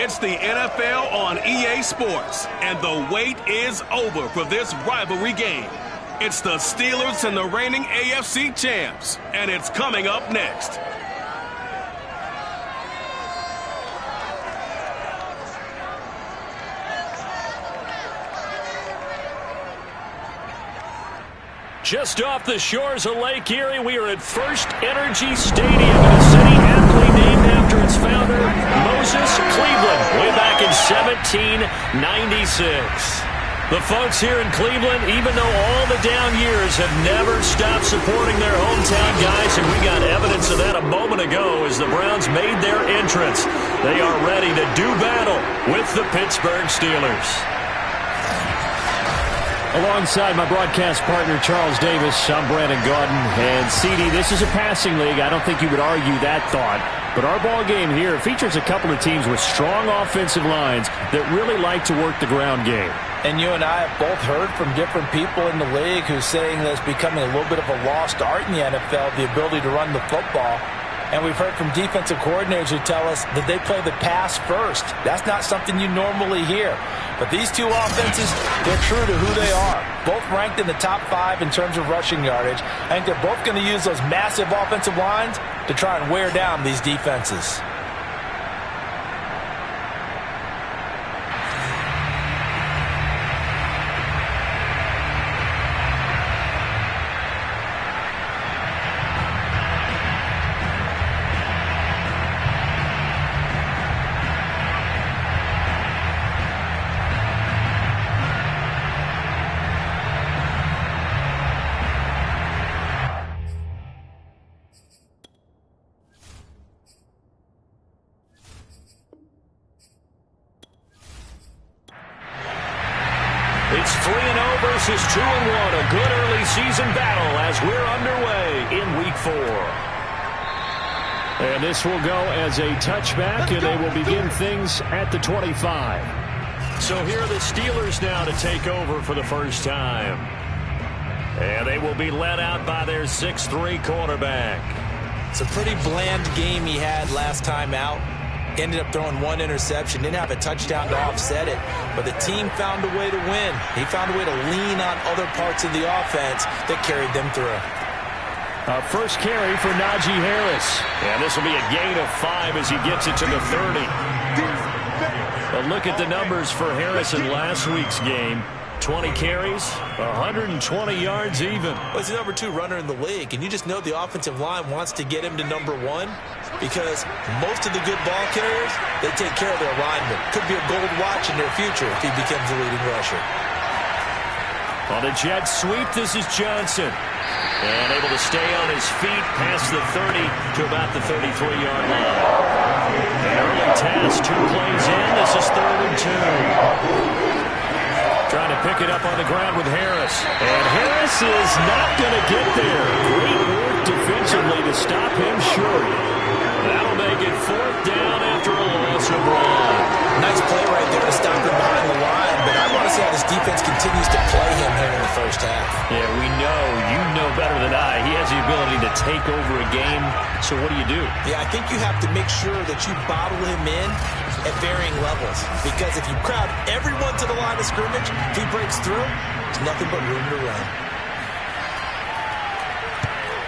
It's the NFL on EA Sports, and the wait is over for this rivalry game. It's the Steelers and the reigning AFC champs, and it's coming up next. Just off the shores of Lake Erie, we are at First Energy Stadium in a city aptly named after its founder, Moses Cleveland, way back in 1796. The folks here in Cleveland, even though all the down years, have never stopped supporting their hometown guys, and we got evidence of that a moment ago as the Browns made their entrance. They are ready to do battle with the Pittsburgh Steelers. Alongside my broadcast partner, Charles Davis, I'm Brandon Gaudin. And, CD, this is a passing league. I don't think you would argue that thought. But our ball game here features a couple of teams with strong offensive lines that really like to work the ground game. And you and I have both heard from different people in the league who's saying that it's becoming a little bit of a lost art in the NFL, the ability to run the football. And we've heard from defensive coordinators who tell us that they play the pass first. That's not something you normally hear. But these two offenses, they're true to who they are. Both ranked in the top 5 in terms of rushing yardage. I think they're both going to use those massive offensive lines to try and wear down these defenses. It's 3-0 versus 2-1, a good early season battle as we're underway in Week 4. And this will go as a touchback, and they will begin things at the 25. So here are the Steelers now to take over for the first time. And they will be led out by their 6'3" quarterback. It's a pretty bland game he had last time out. Ended up throwing one interception, didn't have a touchdown to offset it, but the team found a way to win. He found a way to lean on other parts of the offense that carried them through. First carry for Najee Harris. And this will be a gain of 5 as he gets it to the 30. But look at the numbers for Harris in last week's game. 20 carries, 120 yards even. Well, he's the number 2 runner in the league, and you just know the offensive line wants to get him to number 1 because most of the good ball carriers, they take care of their linemen. Could be a gold watch in their future if he becomes the leading rusher. On the jet sweep, this is Johnson. And able to stay on his feet past the 30 to about the 33-yard line. An early task, 2 plays in. This is 3rd and 2. Trying to pick it up on the ground with Harris. And Harris is not going to get there. Great work defensively to stop him short. That'll make it 4th down after a loss of 1. Nice play right there to stop him behind the line, but I want to see how this defense continues to play him here in the first half. Yeah, we know. You know better than I. He has the ability to take over a game. So what do? Yeah, I think you have to make sure that you bottle him in at varying levels. Because if you crowd everyone to the line of scrimmage, if he breaks through, there's nothing but room to run.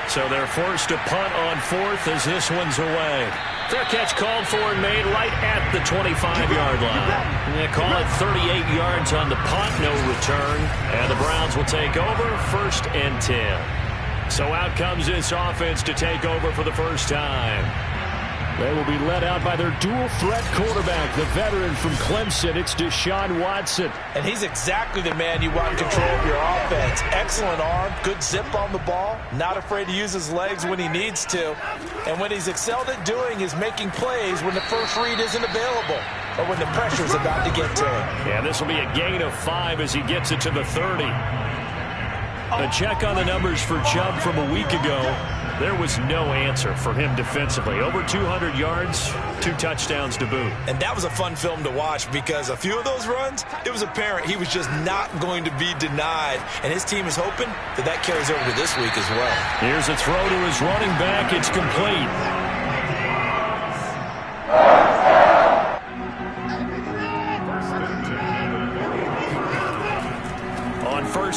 So they're forced to punt on 4th as this one's away. Fair catch called for and made right at the 25-yard line. And they call it 38 yards on the punt, no return. And the Browns will take over 1st and 10. So out comes this offense to take over for the first time. They will be led out by their dual-threat quarterback, the veteran from Clemson. It's Deshaun Watson. And he's exactly the man you want in control of your offense. Excellent arm, good zip on the ball, not afraid to use his legs when he needs to. And what he's excelled at doing is making plays when the first read isn't available or when the pressure's about to get to him. Yeah, this will be a gain of 5 as he gets it to the 30. A check on the numbers for Chubb from a week ago. There was no answer for him defensively. Over 200 yards, 2 touchdowns to boot. And that was a fun film to watch because a few of those runs, it was apparent he was just not going to be denied. And his team is hoping that that carries over to this week as well. Here's a throw to his running back. It's complete.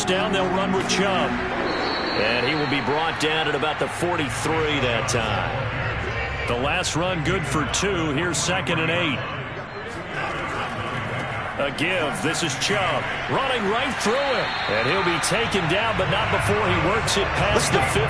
first down, they'll run with Chubb. And he will be brought down at about the 43 that time. The last run good for 2. Here's 2nd and 8. A give. This is Chubb running right through him. And he'll be taken down, but not before he works it past the 50.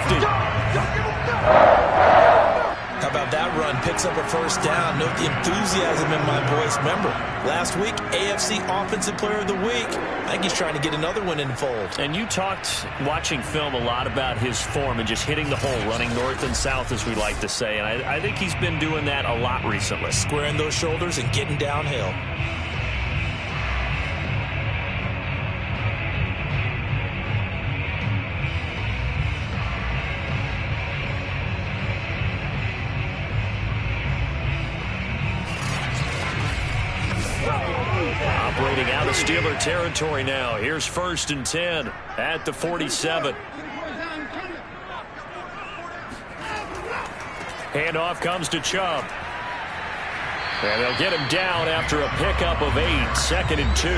How about that run? Picks up a first down. Note the enthusiasm in my voice. Remember, last week, AFC Offensive Player of the Week. I think he's trying to get another one in the fold. And you talked, watching film, a lot about his form and just hitting the hole, running north and south, as we like to say. And I think he's been doing that a lot recently. Squaring those shoulders and getting downhill. Operating out of Steeler territory now. Here's 1st and 10 at the 47. Handoff comes to Chubb. And they'll get him down after a pickup of 8. 2nd and 2.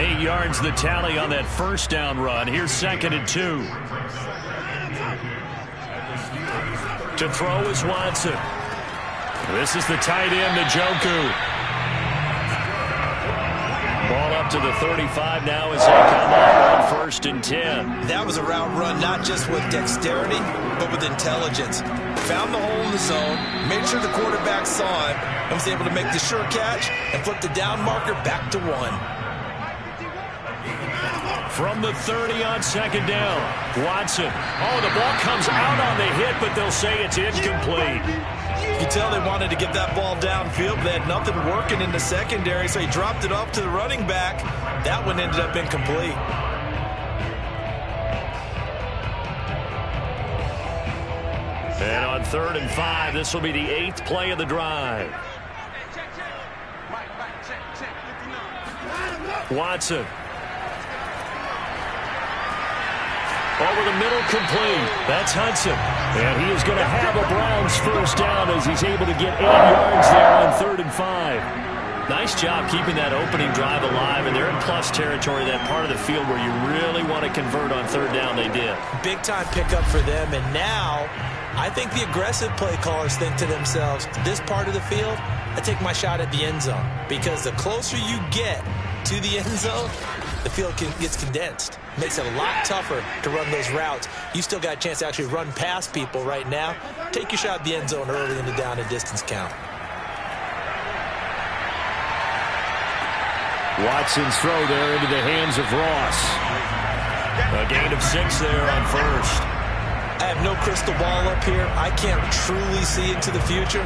8 yards the tally on that first down run. Here's 2nd and 2. To throw is Watson. This is the tight end, Njoku. Ball up to the 35 now as they come up on 1st and 10. That was a route run not just with dexterity, but with intelligence. Found the hole in the zone, made sure the quarterback saw him, and was able to make the sure catch and flip the down marker back to 1. From the 30 on 2nd down, Watson. Oh, the ball comes out on the hit, but they'll say it's incomplete. You can tell they wanted to get that ball downfield, but they had nothing working in the secondary, so he dropped it off to the running back. That one ended up incomplete. And on 3rd and 5, this will be the 8th play of the drive. Watson. Over the middle, complete. That's Hudson. And he is going to have a Browns first down as he's able to get 8 yards there on 3rd and 5. Nice job keeping that opening drive alive, and they're in plus territory, that part of the field where you really want to convert on 3rd down. They did. Big-time pickup for them, and now I think the aggressive play callers think to themselves, this part of the field, I take my shot at the end zone, because the closer you get to the end zone, the field gets condensed. Makes it a lot tougher to run those routes. You still got a chance to actually run past people right now. Take your shot at the end zone early in the down and distance count. Watson's throw there into the hands of Ross. A gain of 6 there on 1st. I have no crystal ball up here. I can't truly see into the future.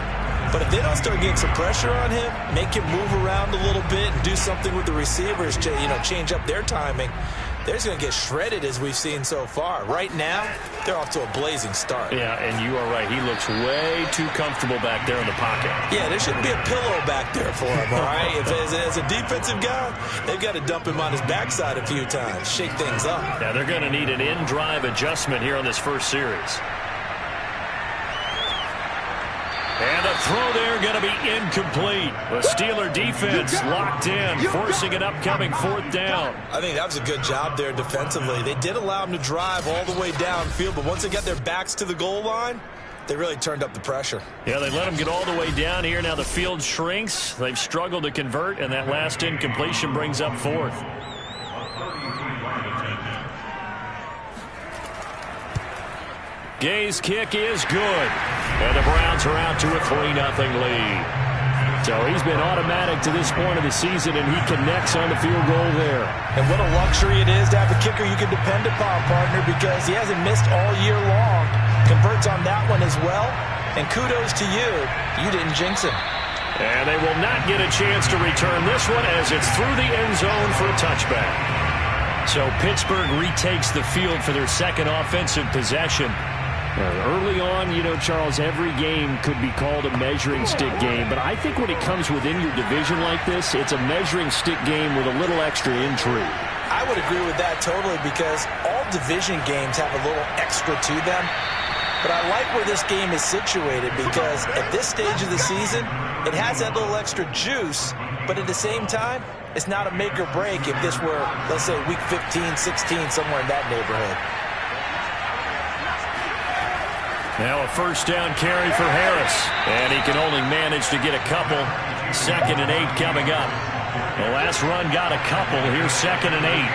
But if they don't start getting some pressure on him, make him move around a little bit and do something with the receivers to, change up their timing, they're just going to get shredded as we've seen so far. Right now, they're off to a blazing start. Yeah, and you are right. He looks way too comfortable back there in the pocket. Yeah, there shouldn't be a pillow back there for him, all right? As a defensive guy, they've got to dump him on his backside a few times, shake things up. Yeah, they're going to need an in-drive adjustment here on this first series. And the throw there going to be incomplete. The Steeler defense locked in, forcing an upcoming 4th down. I think that was a good job there defensively. They did allow them to drive all the way downfield, but once they got their backs to the goal line, they really turned up the pressure. Yeah, they let them get all the way down here. Now the field shrinks. They've struggled to convert, and that last incompletion brings up 4th. Gay's kick is good. And the Browns are out to a 3-0 lead. So he's been automatic to this point of the season, and he connects on the field goal there. And what a luxury it is to have a kicker you can depend upon, partner, because he hasn't missed all year long. Converts on that one as well. And kudos to you. You didn't jinx him. And they will not get a chance to return this one as it's through the end zone for a touchback. So Pittsburgh retakes the field for their second offensive possession. Early on, Charles, every game could be called a measuring stick game. But I think when it comes within your division like this, it's a measuring stick game with a little extra intrigue. I would agree with that totally, because all division games have a little extra to them. But I like where this game is situated because at this stage of the season, it has that little extra juice, but at the same time, it's not a make or break if this were, let's say, week 15, 16, somewhere in that neighborhood. Now a first down carry for Harris, and he can only manage to get a couple. 2nd and 8 coming up. The last run got a couple. Here's 2nd and 8.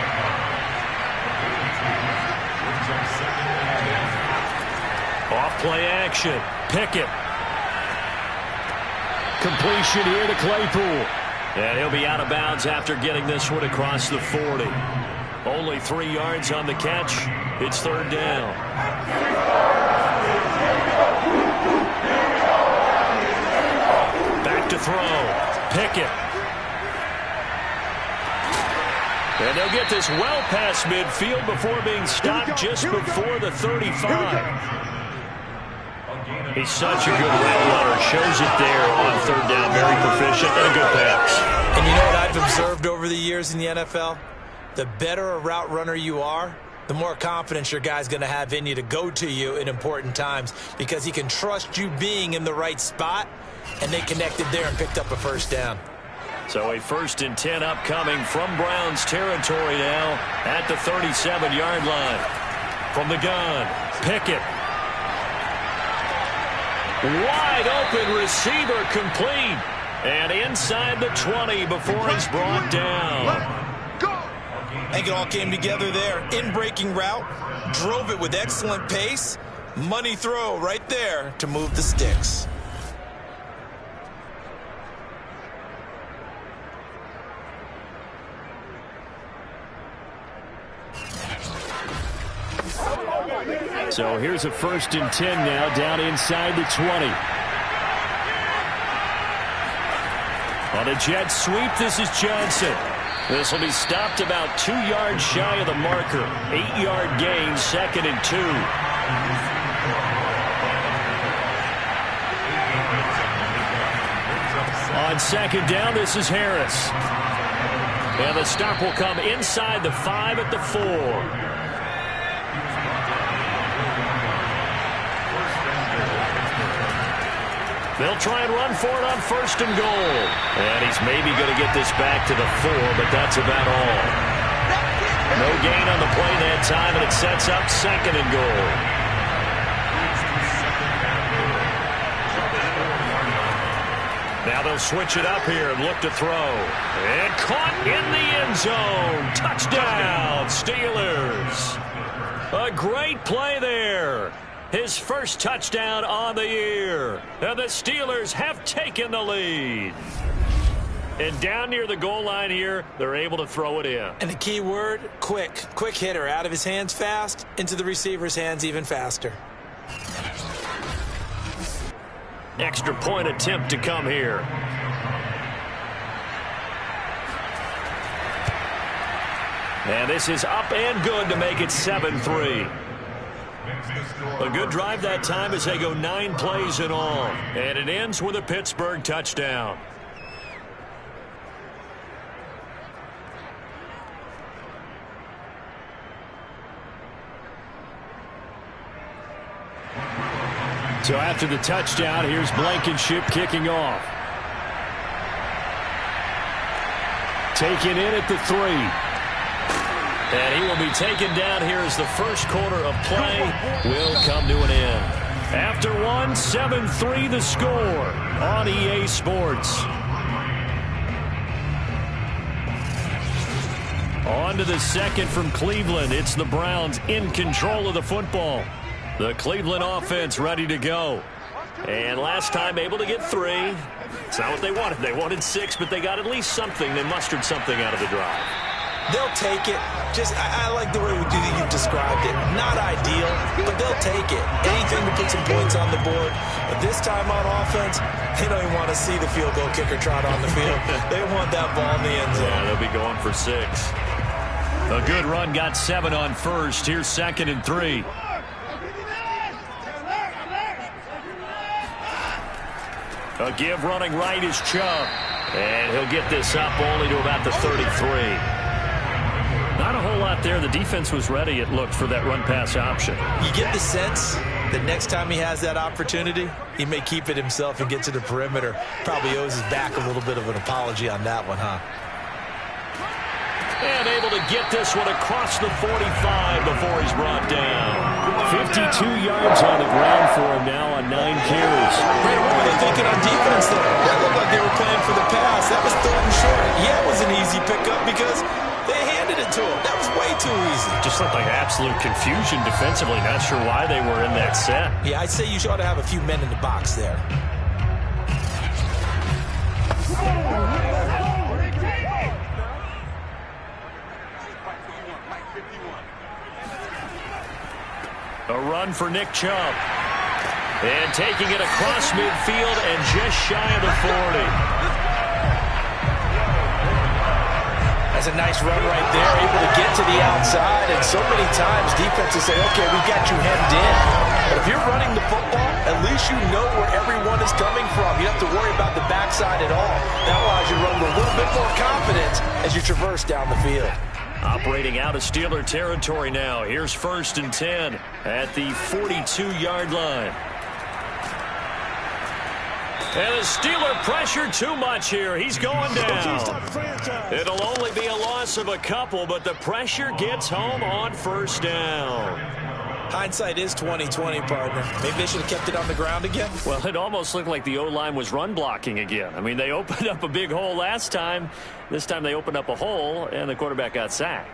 Off play action. Pickett. Completion here to Claypool. And he'll be out of bounds after getting this one across the 40. Only 3 yards on the catch. It's 3rd down. Back to throw. Pickett. And they'll get this well past midfield before being stopped just before the 35. He's such a good route runner. Shows it there on 3rd down. Very proficient and a good pass. And you know what I've observed over the years in the NFL? The better a route runner you are, the more confidence your guy's going to have in you to go to you in important times because he can trust you being in the right spot, and they connected there and picked up a first down. So a 1st and 10 upcoming from Browns territory now at the 37-yard line. From the gun, Pickett. Wide open receiver complete. And inside the 20 before he's brought down. I think it all came together there. In-breaking route, drove it with excellent pace. Money throw right there to move the sticks. So here's a 1st and 10 now down inside the 20. On a jet sweep, this is Johnson. This will be stopped about 2 yards shy of the marker. 8-yard gain, 2nd and 2. On 2nd down, this is Harris. And the stop will come inside the 5 at the 4. They'll try and run for it on 1st and goal. And he's maybe going to get this back to the 4, but that's about all. No gain on the play that time, and it sets up 2nd and goal. Now they'll switch it up here and look to throw. And caught in the end zone. Touchdown, Steelers. A great play there. His first touchdown on the year. And the Steelers have taken the lead. And down near the goal line here, they're able to throw it in. And the key word, quick. Quick hitter. Out of his hands fast, into the receiver's hands even faster. Extra point attempt to come here. And this is up and good to make it 7-3. A good drive that time as they go 9 plays in all. And it ends with a Pittsburgh touchdown. So after the touchdown, here's Blankenship kicking off. Taken in at the 3. And he will be taken down here as the first quarter of play will come to an end. After 1, 7-3 the score on EA Sports. On to the 2nd from Cleveland. It's the Browns in control of the football. The Cleveland offense ready to go. And last time able to get 3. It's not what they wanted. They wanted 6, but they got at least something. They mustered something out of the drive. They'll take it. I like the way you've described it. Not ideal, but they'll take it. Anything to put some points on the board. But this time on offense, they don't even want to see the field goal kicker trot on the field. They want that ball in the end zone. Yeah, they'll be going for 6. A good run got 7 on 1st. Here's 2nd and 3. A give running right is Chubb. And he'll get this up only to about the 33. Not a whole whole lot there. The defense was ready, it looked, for that run-pass option. You get the sense that next time he has that opportunity, he may keep it himself and get to the perimeter. Probably owes his back a little bit of an apology on that one, huh? And able to get this one across the 45 before he's brought down. 52 yards on the ground for him now on 9 carries. Brady, what were they thinking on defense there? That looked like they were playing for the pass. That was 3rd and short. Yeah, it was an easy pickup because they handed it to him. That was way too easy. Just looked like absolute confusion defensively. Not sure why they were in that set. Yeah, I'd say you ought to have a few men in the box there. A run for Nick Chubb. And taking it across midfield and just shy of the 40. That's a nice run right there, able to get to the outside. And so many times defenses say, okay, we've got you hemmed in. But if you're running the football, at least you know where everyone is coming from. You don't have to worry about the backside at all. That allows you to run with a little bit more confidence as you traverse down the field. Operating out of Steeler territory now. Here's 1st and 10 at the 42-yard line. And the Steeler pressure too much here. He's going down. It'll only be a loss of a couple, but the pressure gets home on 1st down. Hindsight is 20/20, partner. Maybe they should have kept it on the ground again. Well, it almost looked like the O-line was run blocking again. I mean, they opened up a big hole last time. This time they opened up a hole, and the quarterback got sacked.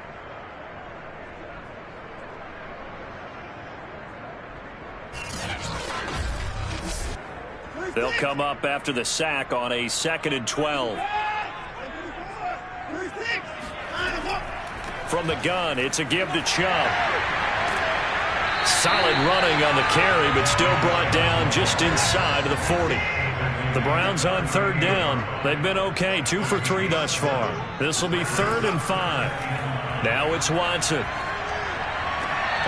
They'll come up after the sack on a 2nd and 12. From the gun, it's a give to Chubb. Solid running on the carry, but still brought down just inside of the 40. The Browns on 3rd down. They've been okay, 2 for 3 thus far. This will be 3rd and 5. Now it's Watson.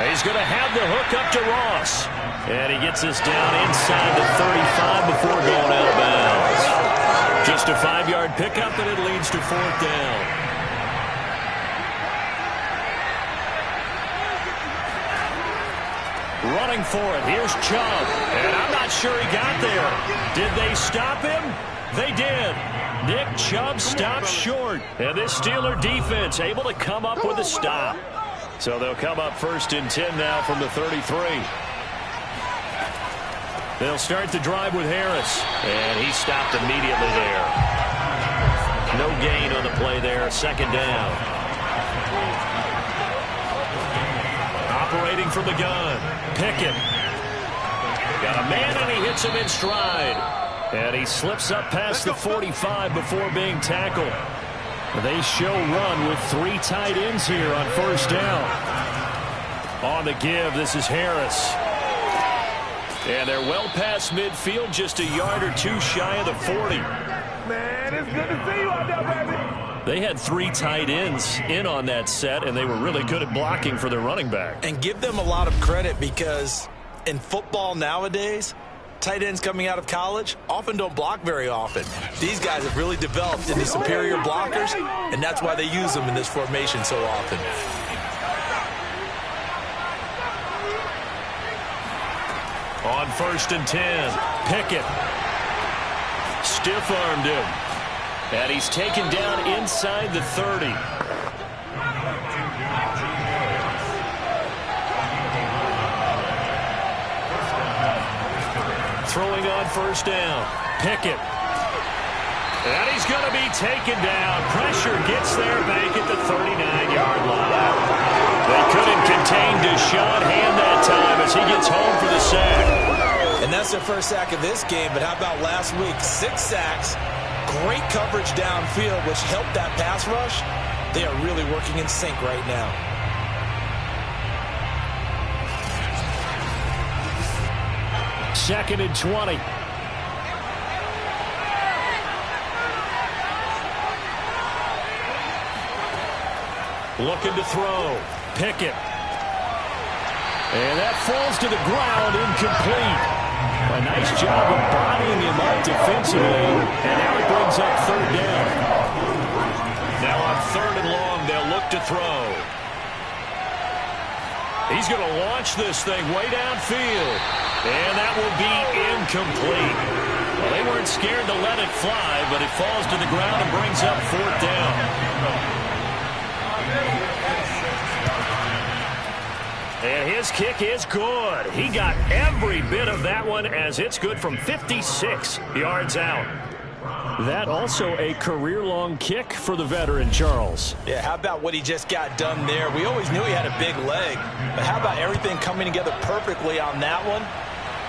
He's going to have the hook up to Ross. And he gets this down inside the 35 before going out of bounds. Just a 5-yard pickup, and it leads to 4th down. Running for it. Here's Chubb. And I'm not sure he got there. Did they stop him? They did. Nick Chubb stopped short. And this Steeler defense able to come up with a stop. So they'll come up 1st and 10 now from the 33. They'll start the drive with Harris. And he stopped immediately there. No gain on the play there. 2nd down. Operating from the gun. Pickett. Got a man, and he hits him in stride. And he slips up past the 45 before being tackled. They show run with 3 tight ends here on 1st down. On the give, this is Harris. And they're well past midfield, just a yard or 2 shy of the 40. Man, it's good to see you out there, baby. They had 3 tight ends in on that set, and they were really good at blocking for their running back. And give them a lot of credit because in football nowadays, tight ends coming out of college often don't block very often. These guys have really developed into superior blockers, and that's why they use them in this formation so often. On 1st and 10, Pickett. Stiff-armed him. And he's taken down inside the 30. Throwing on 1st down. Pickett. And he's going to be taken down. Pressure gets there back at the 39-yard line. They couldn't contain Deshaun Hand that time as he gets home for the sack. And that's their first sack of this game, but how about last week? 6 sacks. Great coverage downfield, which helped that pass rush. They are really working in sync right now. Second and 20. Looking to throw. Pickett. And that falls to the ground, incomplete. A nice job of bodying him up defensively. And now it brings up 3rd down. Now on 3rd and long, they'll look to throw. He's going to launch this thing way downfield. And that will be incomplete. Well, they weren't scared to let it fly, but it falls to the ground and brings up 4th down. And his kick is good. He got every bit of that one as it's good from 56 yards out. That also a career-long kick for the veteran, Charles. Yeah, how about what he just got done there? We always knew he had a big leg, but how about everything coming together perfectly on that one?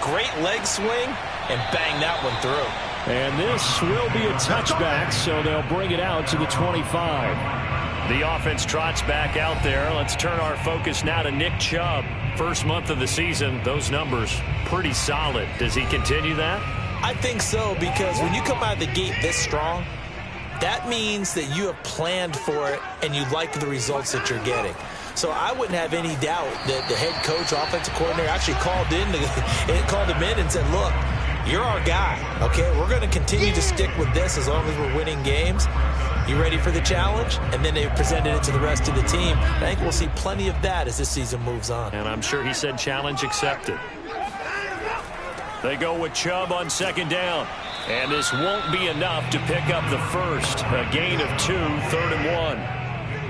Great leg swing, and bang that one through. And this will be a touchback, so they'll bring it out to the 25. The offense trots back out there. Let's turn our focus now to Nick Chubb. First month of the season, those numbers pretty solid. Does he continue that? I think so, because when you come out of the gate this strong, that means that you have planned for it and you like the results that you're getting. So I wouldn't have any doubt that the head coach, offensive coordinator, actually called him in and said, look, you're our guy, okay? We're going to continue to stick with this as long as we're winning games. You ready for the challenge? And then they presented it to the rest of the team. I think we'll see plenty of that as this season moves on. And I'm sure he said challenge accepted. They go with Chubb on 2nd down. And this won't be enough to pick up the first. A gain of 2, 3rd and 1.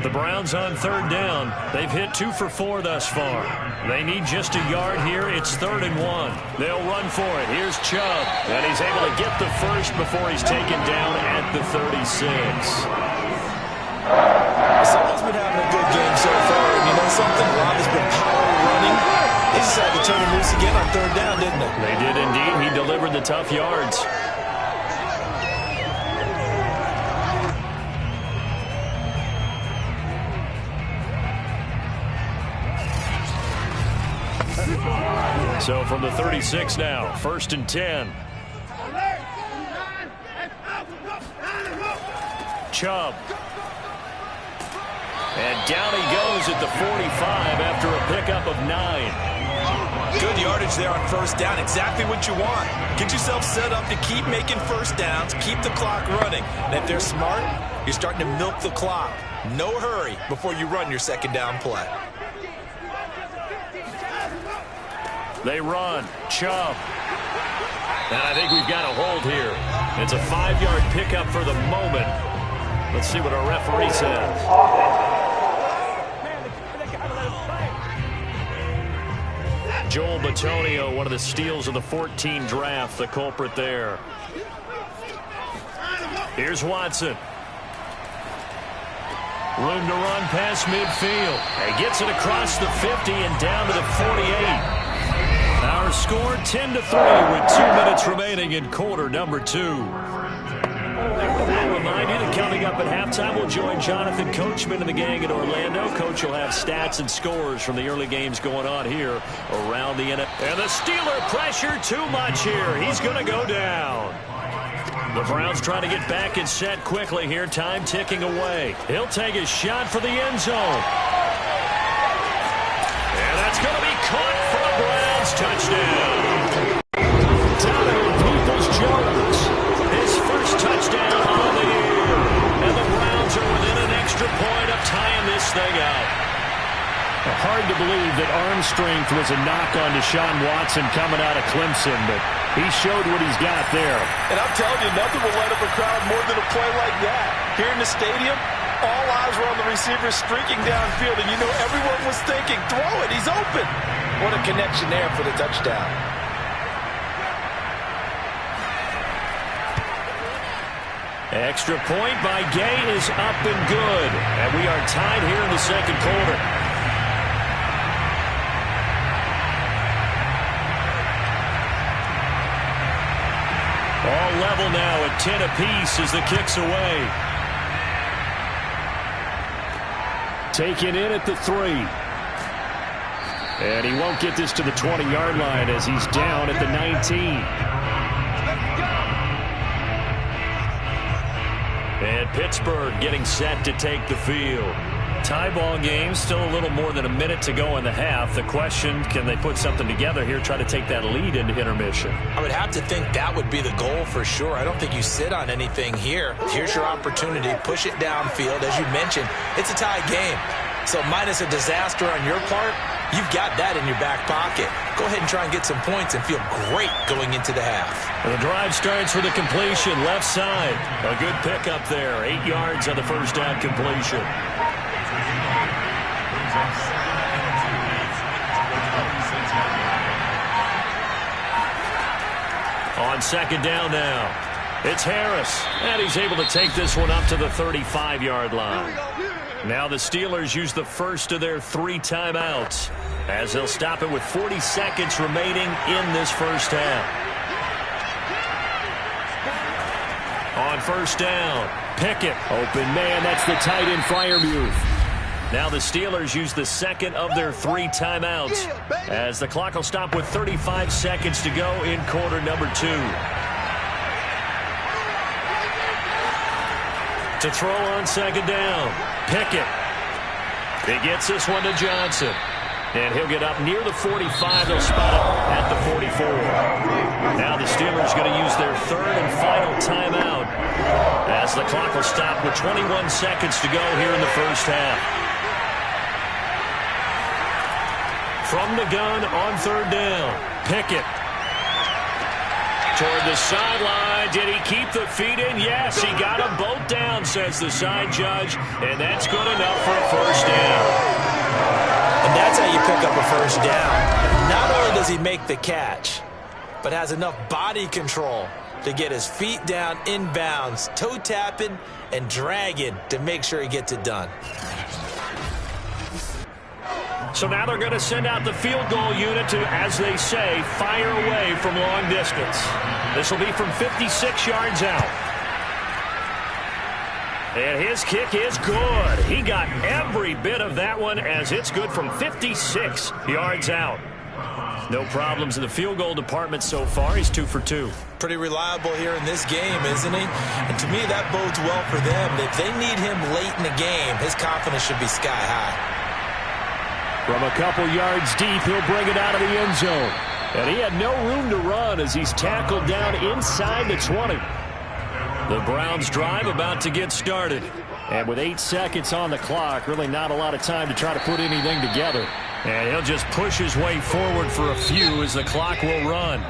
The Browns on 3rd down. They've hit 2 for 4 thus far. They need just a yard here. It's 3rd and 1. They'll run for it. Here's Chubb. And he's able to get the first before he's taken down at the 36. Someone's been having a good game so far. And you know something? Rob has been power running. They decided to turn him loose again on 3rd down, didn't they? They did indeed. He delivered the tough yards. So from the 36 now, 1st and 10. Chubb. And down he goes at the 45 after a pickup of 9. Good yardage there on 1st down. Exactly what you want. Get yourself set up to keep making 1st downs, keep the clock running. And if they're smart, you're starting to milk the clock. No hurry before you run your 2nd down play. They run. Chubb. And I think we've got a hold here. It's a 5-yard pickup for the moment. Let's see what our referee says. Joel Bitonio, one of the steals of the 14 draft, the culprit there. Here's Watson. Room to run past midfield. And gets it across the 50 and down to the 48. Our score 10-3 with 2 minutes remaining in quarter number 2. I'll remind you that coming up at halftime, we'll join Jonathan Coachman and the gang in Orlando. Coach will have stats and scores from the early games going on here around the NFL. And the Steeler pressure too much here. He's going to go down. The Browns trying to get back and set quickly here. Time ticking away. He'll take a shot for the end zone. And that's going to be caught for a Browns touchdown. Donovan Peoples-Jones. His first touchdown on the year. And the Browns are within an extra point of tying this thing out. Hard to believe that arm strength was a knock on Deshaun Watson coming out of Clemson, but he showed what he's got there. And I'm telling you, nothing will light up a crowd more than a play like that. Here in the stadium, all eyes were on the receiver streaking downfield, and you know everyone was thinking, throw it, he's open. What a connection there for the touchdown. Extra point by Gay is up and good. And we are tied here in the 2nd quarter. All level now at 10 apiece as the kick's away. Taken in at the 3. And he won't get this to the 20-yard line as he's down at the 19. And Pittsburgh getting set to take the field. Tie ball game, still a little more than a minute to go in the half. The question, can they put something together here, try to take that lead into intermission? I would have to think that would be the goal for sure. I don't think you sit on anything here. Here's your opportunity. Push it downfield. As you mentioned, it's a tie game. So minus a disaster on your part, you've got that in your back pocket. Go ahead and try and get some points and feel great going into the half. The drive starts with a completion left side. A good pickup there. 8 yards on the first down completion. On second down now, it's Harris, and he's able to take this one up to the 35-yard line. Now the Steelers use the first of their 3 timeouts, as they'll stop it with 40 seconds remaining in this first half. On first down, Pickett. Open man, that's the tight end Freiermuth. Now the Steelers use the second of their 3 timeouts, as the clock will stop with 35 seconds to go in quarter number 2. To throw on second down, Pickett. He gets this one to Johnson. And he'll get up near the 45. They'll spot him at the 44. Now the Steelers going to use their 3rd and final timeout, as the clock will stop with 21 seconds to go here in the first half. From the gun on 3rd down, Pickett. Toward the sideline. Did he keep the feet in? Yes, he got them both down, says the side judge. And that's good enough for a first down. And that's how you pick up a first down. Not only does he make the catch, but has enough body control to get his feet down inbounds, toe tapping and dragging to make sure he gets it done. So now they're going to send out the field goal unit to, as they say, fire away from long distance. This will be from 56 yards out. And his kick is good. He got every bit of that one, as it's good from 56 yards out. No problems in the field goal department so far. He's 2 for 2. Pretty reliable here in this game, isn't he? And to me, that bodes well for them. If they need him late in the game, his confidence should be sky high. From a couple yards deep, he'll bring it out of the end zone. And he had no room to run as he's tackled down inside the 20. The Browns drive about to get started. And with 8 seconds on the clock, really not a lot of time to try to put anything together. And he'll just push his way forward for a few as the clock will run.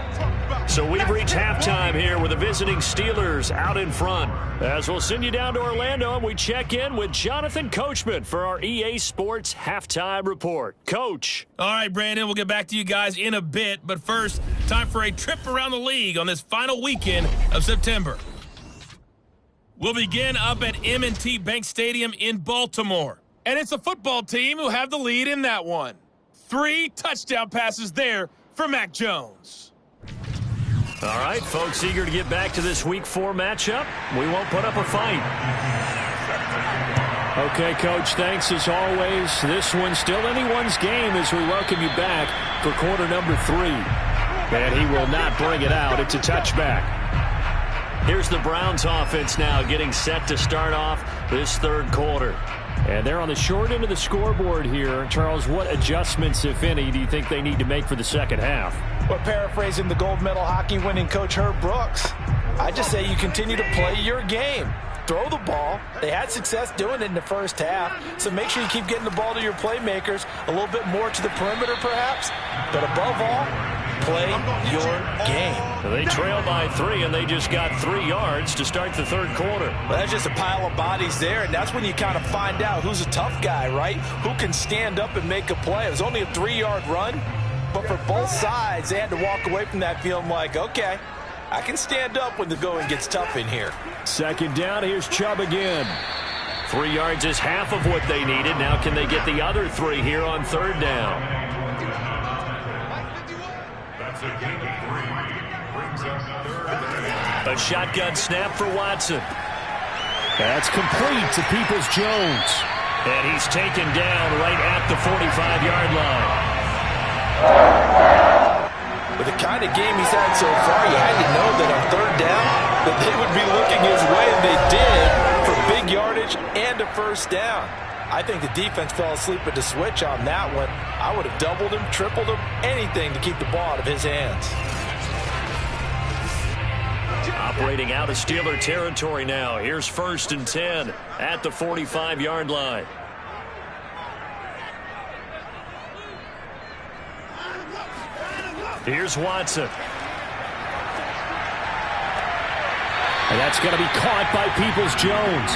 So we've reached halftime here with the visiting Steelers out in front. As we'll send you down to Orlando, and we check in with Jonathan Coachman for our EA Sports Halftime Report. Coach. All right, Brandon, we'll get back to you guys in a bit. But first, time for a trip around the league on this final weekend of September. We'll begin up at M&T Bank Stadium in Baltimore. And it's a football team who have the lead in that one. 3 touchdown passes there for Mac Jones. All right, folks, eager to get back to this Week 4 matchup. We won't put up a fight. Okay, Coach, thanks as always. This one's still anyone's game as we welcome you back for quarter number 3. And he will not bring it out. It's a touchback. Here's the Browns offense now getting set to start off this 3rd quarter. And they're on the short end of the scoreboard here. Charles, what adjustments, if any, do you think they need to make for the second half? Well, paraphrasing the gold medal hockey winning coach Herb Brooks, I just say you continue to play your game. Throw the ball. They had success doing it in the first half, so make sure you keep getting the ball to your playmakers, a little bit more to the perimeter perhaps, but above all, play your game. So they trail by 3, and they just got 3 yards to start the 3rd quarter. Well, that's just a pile of bodies there, and that's when you kind of find out who's a tough guy, right? Who can stand up and make a play. It was only a 3-yard run, but for both sides, they had to walk away from that feeling like, okay, I can stand up when the going gets tough in here. Second down, here's Chubb again. 3 yards is half of what they needed. Now can they get the other 3 here on 3rd down? A shotgun snap for Watson. That's complete to Peoples-Jones. And he's taken down right at the 45-yard line. With the kind of game he's had so far, you had to know that on 3rd down that they would be looking his way, and they did, for big yardage and a first down. I think the defense fell asleep at the switch on that one. I would have doubled him, tripled him, anything to keep the ball out of his hands. Operating out of Steeler territory now. Here's 1st and 10 at the 45-yard line. Here's Watson. And that's going to be caught by Peoples-Jones.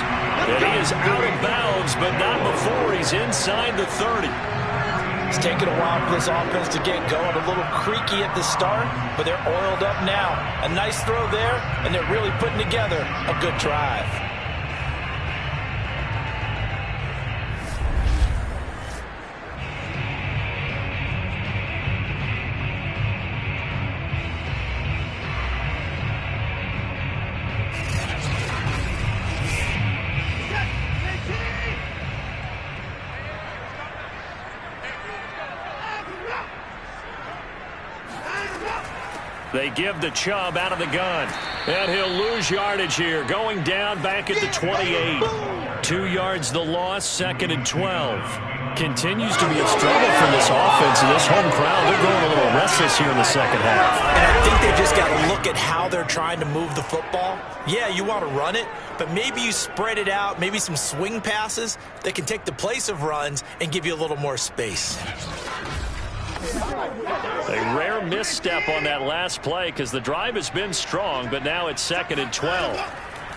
And he is out of bounds, but not before he's inside the 30. It's taken a while for this offense to get going. A little creaky at the start, but they're oiled up now. A nice throw there, and they're really putting together a good drive. They give the Chubb out of the gun. And he'll lose yardage here. Going down back at the 28. 2 yards the loss, 2nd and 12. Continues to be a struggle for this offense and this home crowd. They're going a little restless here in the second half. And I think they've just got to look at how they're trying to move the football. Yeah, you want to run it, but maybe you spread it out, maybe some swing passes that can take the place of runs and give you a little more space. A rare misstep on that last play because the drive has been strong, but now it's 2nd and 12.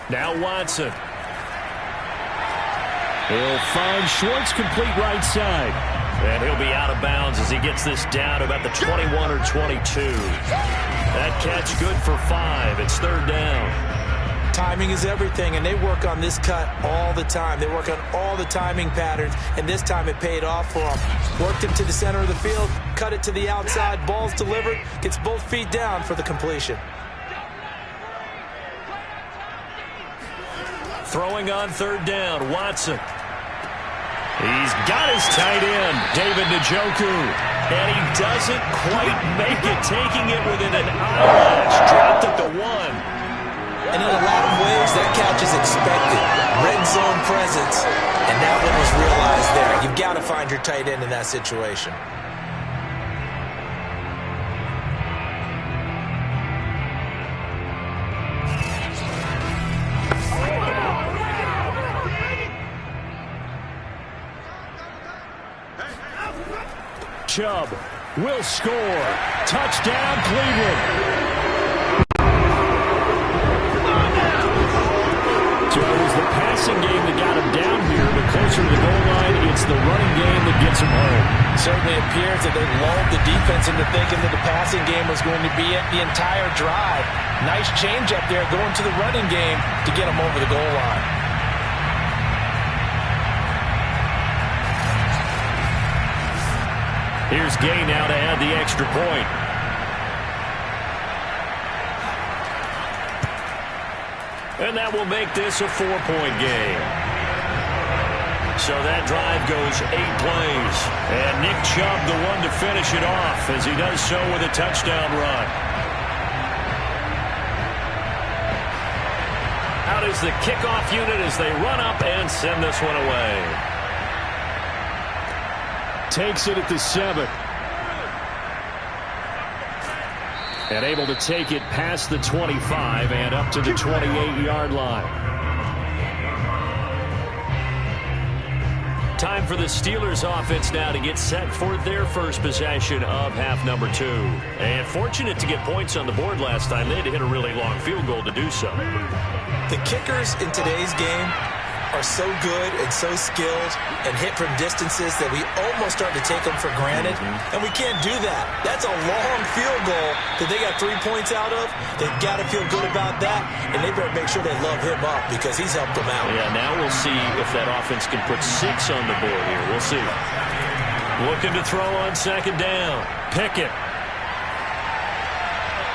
Now Watson. He'll find Schwartz complete right side. And he'll be out of bounds as he gets this down to about the 21 or 22. That catch good for 5. It's 3rd down. Timing is everything, and they work on this cut all the time. They work on all the timing patterns, and this time it paid off for them. Worked him to the center of the field, cut it to the outside, ball's delivered, gets both feet down for the completion. Throwing on 3rd down, Watson. He's got his tight end, David Njoku. And he doesn't quite make it, taking it within an eyelash. Dropped at the 1. And in a lot of ways, that catch is expected. Red zone presence, and that one was realized there. You've got to find your tight end in that situation. Chubb will score. Touchdown, Cleveland. So it was the passing game that got him down here, but closer to the goal line, it's the running game that gets him home. It certainly appears that they lulled the defense into thinking that the passing game was going to be it the entire drive. Nice change up there going to the running game to get him over the goal line. Here's Gay now to add the extra point. And that will make this a 4-point game. So that drive goes 8 plays. And Nick Chubb the one to finish it off as he does so with a touchdown run. Out is the kickoff unit as they run up and send this one away. Takes it at the 7. And able to take it past the 25 and up to the 28-yard line. Time for the Steelers offense now to get set for their first possession of half number 2. And fortunate to get points on the board last time. They had to hit a really long field goal to do so. The kickers in today's game are so good and so skilled and hit from distances that we almost start to take them for granted, and we can't do that. That's a long field goal that they got 3 points out of. They've got to feel good about that, and they better make sure they love him up because he's helped them out. Yeah, now we'll see if that offense can put 6 on the board here. We'll see. Looking to throw on 2nd down. Pickett.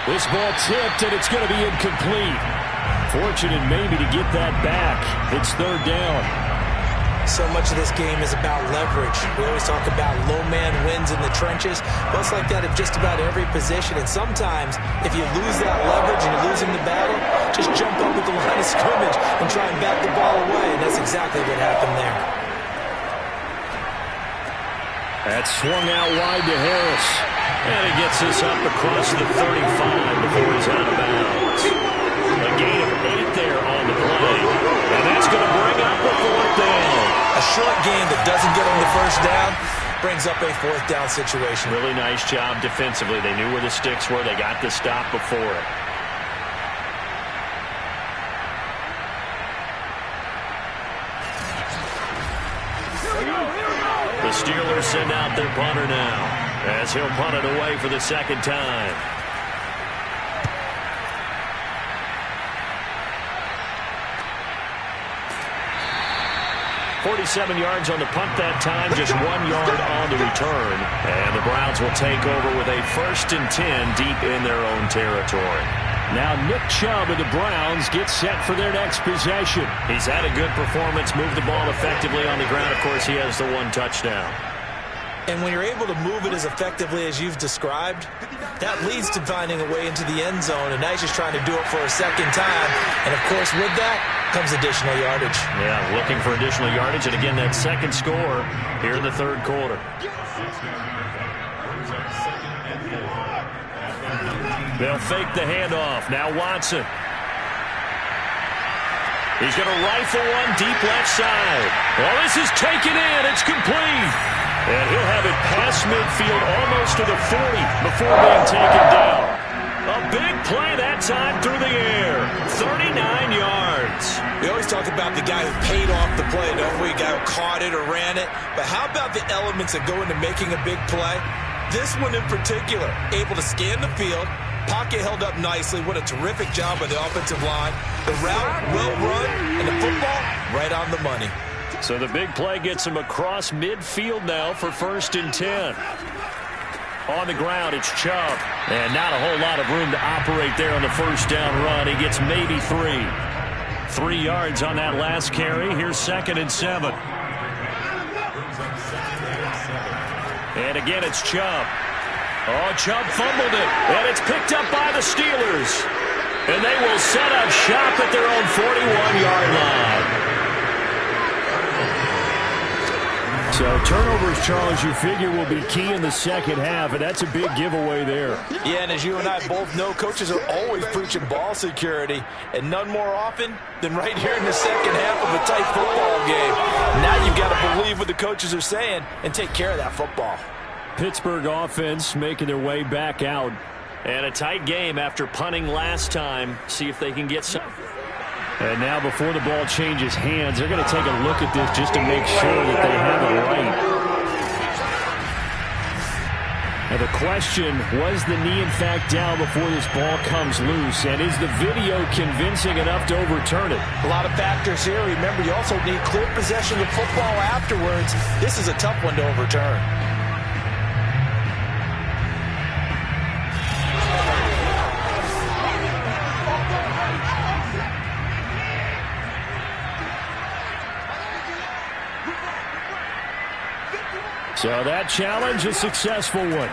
This ball tipped, and it's going to be incomplete. Fortunate maybe to get that back. It's 3rd down. So much of this game is about leverage. We always talk about low man wins in the trenches. Well, it's like that in just about every position. And sometimes, if you lose that leverage and you're losing the battle, just jump up at the line of scrimmage and try and back the ball away. And that's exactly what happened there. That swung out wide to Harris. And he gets this up across the 35 before he's out of bounds. A gain of 8 there on the play. And that's going to bring up the 4th down. A short game that doesn't get on the 1st down, brings up a fourth down situation. Really nice job defensively. They knew where the sticks were. They got the stop before it. The Steelers send out their punter now, as he'll punt it away for the second time. "47 yards on the punt that time, just 1 yard on the return. And the Browns will take over with a 1st and 10 deep in their own territory. Now Nick Chubb of the Browns gets set for their next possession. He's had a good performance, moved the ball effectively on the ground. Of course, he has the 1 touchdown. And when you're able to move it as effectively as you've described, that leads to finding a way into the end zone, and now he's just trying to do it for a second time. And, of course, with that comes additional yardage. Yeah, looking for additional yardage, and again, that second score here in the third quarter. They'll fake the handoff. Now Watson. He's going to rifle one deep left side. Well, this is taken in. It's complete. And he'll have it past midfield almost to the 40 before being taken down. A big play that time through the air. 39 yards. We always talk about the guy who paid off the play, don't we? The guy who caught it or ran it. But how about the elements that go into making a big play? This one in particular, able to scan the field, pocket held up nicely. What a terrific job by the offensive line. The route well run, and the football right on the money. So the big play gets him across midfield now for 1st and 10. On the ground, it's Chubb. And not a whole lot of room to operate there on the first down run. He gets maybe 3. 3 yards on that last carry. Here's 2nd and 7. And again, it's Chubb. Oh, Chubb fumbled it. And it's picked up by the Steelers. And they will set up shop at their own 41-yard line. So turnovers, Charles, you figure will be key in the second half, and that's a big giveaway there. Yeah, and as you and I both know, coaches are always preaching ball security, and none more often than right here in the second half of a tight football game. Now you've got to believe what the coaches are saying and take care of that football. Pittsburgh offense making their way back out. And a tight game after punting last time. See if they can get some. And now before the ball changes hands, they're going to take a look at this just to make sure that they have it right. Now the question, was the knee in fact down before this ball comes loose? And is the video convincing enough to overturn it? A lot of factors here. Remember, you also need clear possession of football afterwards. This is a tough one to overturn. So that challenge, a successful one.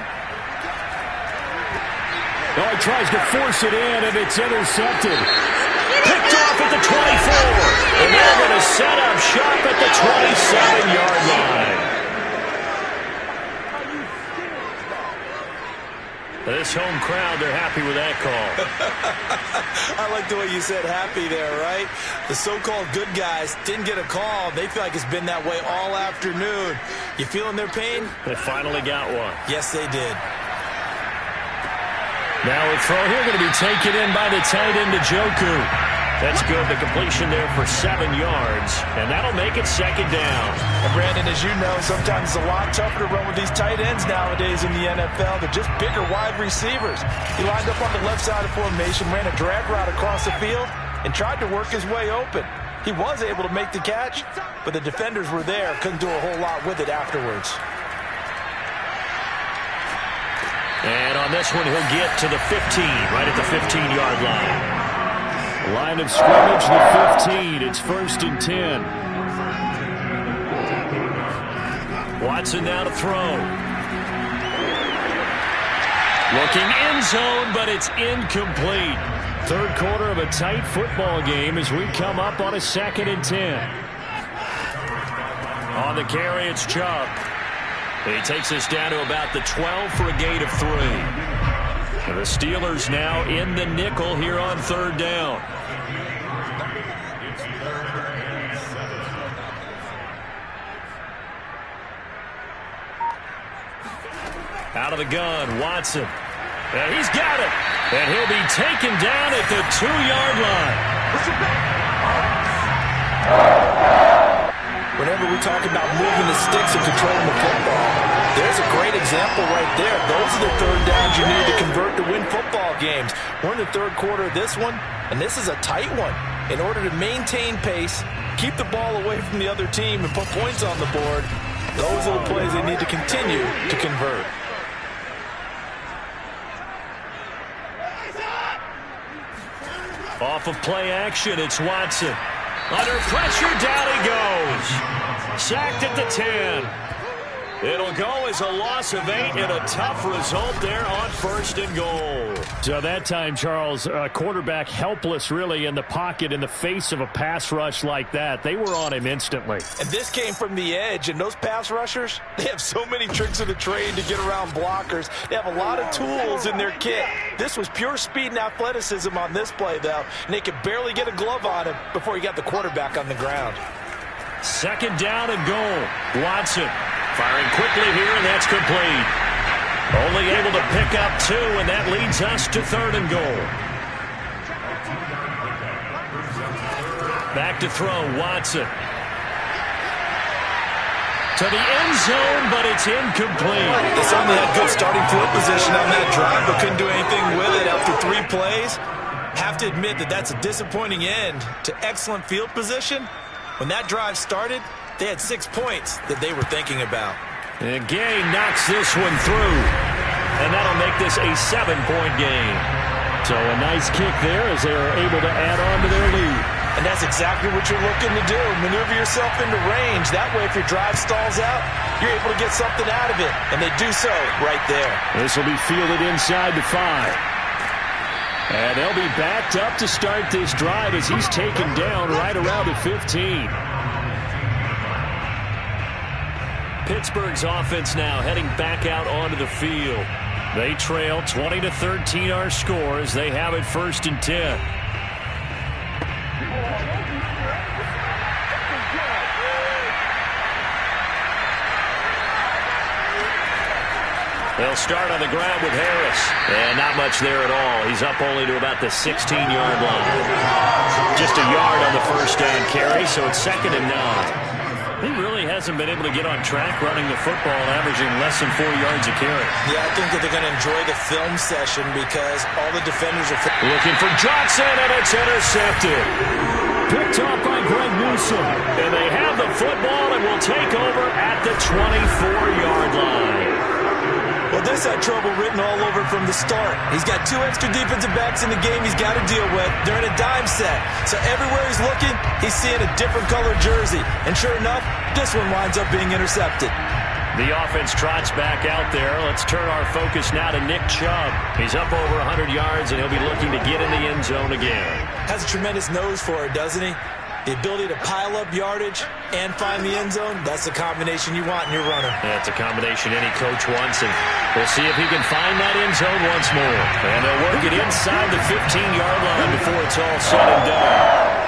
Oh, he tries to force it in, and it's intercepted. Picked off at the 24. And they're going to set up shop at the 27-yard line. This home crowd, they're happy with that call. I like the way you said happy there, right? The so-called good guys didn't get a call. They feel like it's been that way all afternoon. You feeling their pain? They finally got one. Yes, they did. Now a throw here going to be taken in by the tight end, Njoku. That's good. The completion there for 7 yards, and that'll make it 2nd down. And Brandon, as you know, sometimes it's a lot tougher to run with these tight ends nowadays in the NFL. They're just bigger wide receivers. He lined up on the left side of formation, ran a drag route across the field, and tried to work his way open. He was able to make the catch, but the defenders were there, couldn't do a whole lot with it afterwards. And on this one, he'll get to the 15, right at the 15-yard line. Line of scrimmage, the 15. It's 1st and 10. Watson now to throw. Looking end zone, but it's incomplete. Third quarter of a tight football game as we come up on a 2nd and 10. On the carry, it's Chubb. He takes us down to about the 12 for a gain of 3. The Steelers now in the nickel here on 3rd down. Out of the gun, Watson. And he's got it. And he'll be taken down at the 2-yard line. Whenever we talk about moving the sticks and controlling the football, there's a great example right there. Those are the third downs you need to convert to win football games. We're in the third quarter of this one, and this is a tight one. In order to maintain pace, keep the ball away from the other team, and put points on the board, those are the plays they need to continue to convert. Off of play action, it's Watson. Under pressure, down he goes. Sacked at the 10. It'll go as a loss of 8 and a tough result there on 1st and goal. So that time, Charles, quarterback helpless really in the pocket in the face of a pass rush like that. They were on him instantly. And this came from the edge, and those pass rushers, they have so many tricks of the trade to get around blockers. They have a lot of tools in their kit. This was pure speed and athleticism on this play, though, and they could barely get a glove on him before he got the quarterback on the ground. 2nd down and goal. Watson firing quickly here, and that's complete. Only able to pick up 2, and that leads us to 3rd and goal. Back to throw, Watson. To the end zone, but it's incomplete. They certainly had good starting field position on that drive, but couldn't do anything with it after 3 plays. Have to admit that that's a disappointing end to excellent field position. When that drive started, they had 6 points that they were thinking about. And Gay knocks this one through. And that'll make this a 7-point game. So a nice kick there as they are able to add on to their lead. And that's exactly what you're looking to do. Maneuver yourself into range. That way, if your drive stalls out, you're able to get something out of it. And they do so right there. This will be fielded inside the 5. And they'll be backed up to start this drive as he's taken down right around the 15. Pittsburgh's offense now heading back out onto the field. They trail 20-13 our score as they have it 1st and 10. They'll start on the ground with Harris. And not much there at all. He's up only to about the 16-yard line. Just a yard on the 1st down carry, so it's 2nd and 9. He really hasn't been able to get on track running the football, averaging less than 4 yards a carry. Yeah, I think that they're going to enjoy the film session because all the defenders are looking for Johnson, and it's intercepted. Picked off by Greg Newsome. And they have the football and will take over at the 24-yard line. Well, this had trouble written all over from the start. He's got 2 extra defensive backs in the game he's got to deal with. They're in a dime set. So everywhere he's looking, he's seeing a different color jersey. And sure enough, this one winds up being intercepted. The offense trots back out there. Let's turn our focus now to Nick Chubb. He's up over 100 yards, and he'll be looking to get in the end zone again. Has a tremendous nose for it, doesn't he? The ability to pile up yardage and find the end zone, that's the combination you want in your runner. Yeah, it's a combination any coach wants, and we'll see if he can find that end zone once more. And they'll work it inside the 15-yard line before it's all said and done.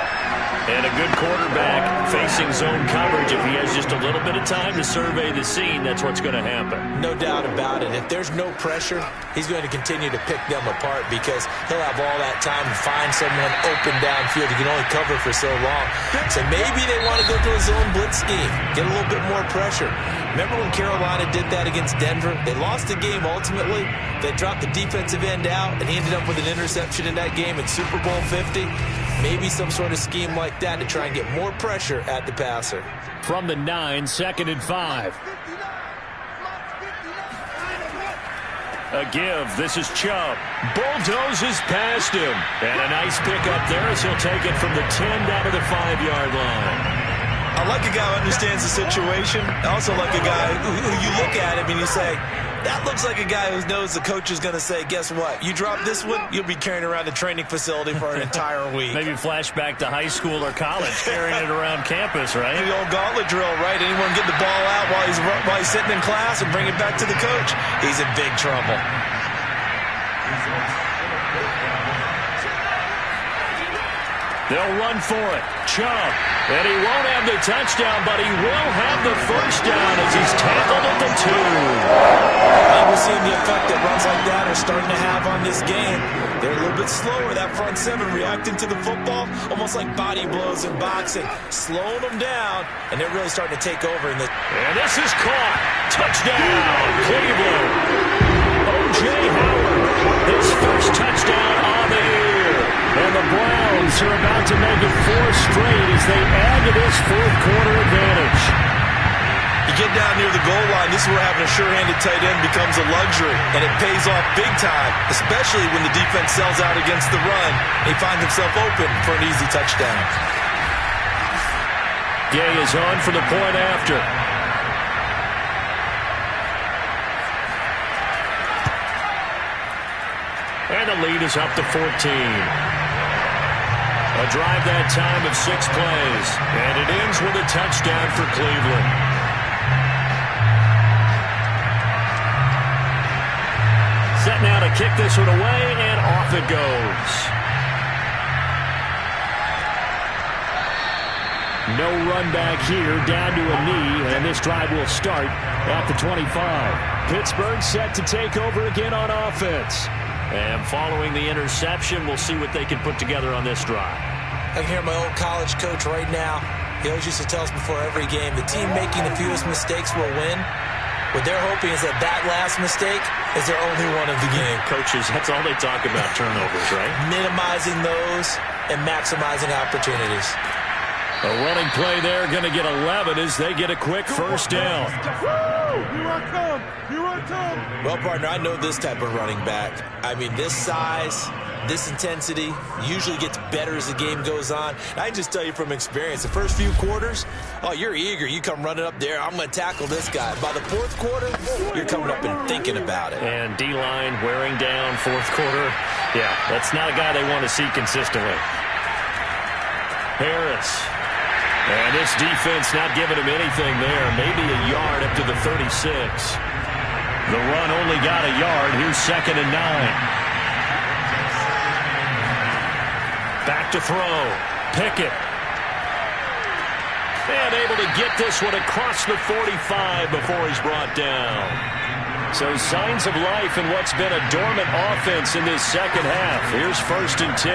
And a good quarterback facing zone coverage. If he has just a little bit of time to survey the scene, that's what's going to happen. No doubt about it. If there's no pressure, he's going to continue to pick them apart because he'll have all that time to find someone open downfield. He can only cover for so long. So maybe they want to go to a zone blitz scheme, get a little bit more pressure. Remember when Carolina did that against Denver? They lost the game ultimately. They dropped the defensive end out, and he ended up with an interception in that game in Super Bowl 50. Maybe some sort of scheme like that to try and get more pressure at the passer. From the 9, 2nd and 5. A give. This is Chubb. Bulldozes past him. And a nice pick up there as he'll take it from the 10 down to the 5-yard line. I like a guy who understands the situation. I also like a guy who you look at him and you say, that looks like a guy who knows the coach is going to say, guess what? You drop this one, you'll be carrying around the training facility for an entire week. Maybe flashback to high school or college, carrying it around campus, right? The old gauntlet drill, right? Anyone get the ball out while he's sitting in class and bring it back to the coach? He's in big trouble. They'll run for it. Chubb. And he won't have the touchdown, but he will have the first down as he's tackled at the 2. And we're seeing the effect that runs like that are starting to have on this game. They're a little bit slower, that front seven, reacting to the football, almost like body blows in boxing, slowing them down, and they're really starting to take over. And this is caught. Touchdown, Cleveland. O.J. Howard, his first touchdown on the year. And the Browns are about to make it 4 straight as they add to this fourth-quarter advantage. You get down near the goal line, this is where having a sure-handed tight end becomes a luxury, and it pays off big time, especially when the defense sells out against the run. He finds himself open for an easy touchdown. Gay is on for the point after. And the lead is up to 14. A drive that time of 6 plays. And it ends with a touchdown for Cleveland. Set now to kick this one away, and off it goes. No run back here, down to a knee, and this drive will start at the 25. Pittsburgh set to take over again on offense. And following the interception, we'll see what they can put together on this drive. I can hear my old college coach right now. He always used to tell us before every game, the team making the fewest mistakes will win. What they're hoping is that last mistake is their only one of the game. Coaches, that's all they talk about, turnovers, right? Minimizing those and maximizing opportunities. A running play there, going to get 11 as they get a quick first down. Well, partner, I know this type of running back. I mean, this size, this intensity usually gets better as the game goes on. And I can just tell you from experience, the first few quarters, oh, you're eager. You come running up there, I'm going to tackle this guy. By the fourth quarter, you're coming up and thinking about it. And D-line wearing down fourth quarter. Yeah, that's not a guy they want to see consistently. Harris. And this defense not giving him anything there. Maybe a yard up to the 36. The run only got a yard. Here's 2nd and 9. Back to throw. Pickett. And able to get this one across the 45 before he's brought down. So signs of life in what's been a dormant offense in this second half. Here's 1st and 10.